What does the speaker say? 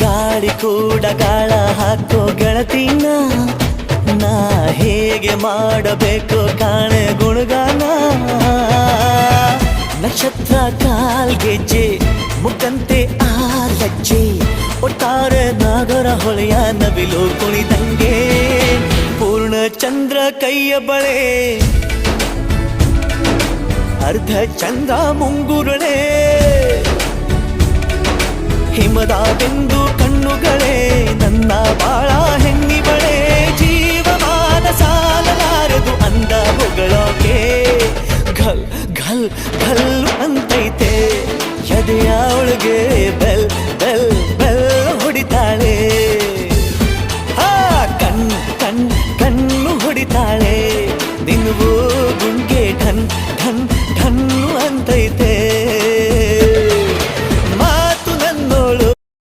ಗಾಳಿ ಕೂಡ ಗಾಳ ಹಾಕೋ ಗೆಳತಿನ ನಾ ಹೇಗೆ ಮಾಡಬೇಕು ಕಾಣೆ ಗುಣಗಾನ ನಕ್ಷತ್ರ ಕಾಲ್ಗೆಜ್ಜೆ ಮುಖಂತೆ ಆಲಜ್ಜೆ ಒಟ್ಟಾರೆ ನಾಗರ ಹೊಳೆಯ ನವಿಲು ಕುಣಿದಂಗೆ ಪೂರ್ಣ ಚಂದ್ರ ಕೈಯ ಬಳೆ ಅರ್ಧ ಚಂದ್ರ ಮುಂಗುರುಳೆ ಹಿಮದ ಬಿಂದು ಕಣ್ಣುಗಳೇ ನನ್ನ ಬಾಳ ಹೆಣ್ಣಿಬಳೆ ಜೀವಮಾನ ಸಾಲಲಾರದು ಅಂದ ಹೊಗಳೋಕೆ ಘಲ್ ಘಲ್ ಘಲ್ ಅಂತೈತೆ ಎದೆಯ ಒಳಗೆ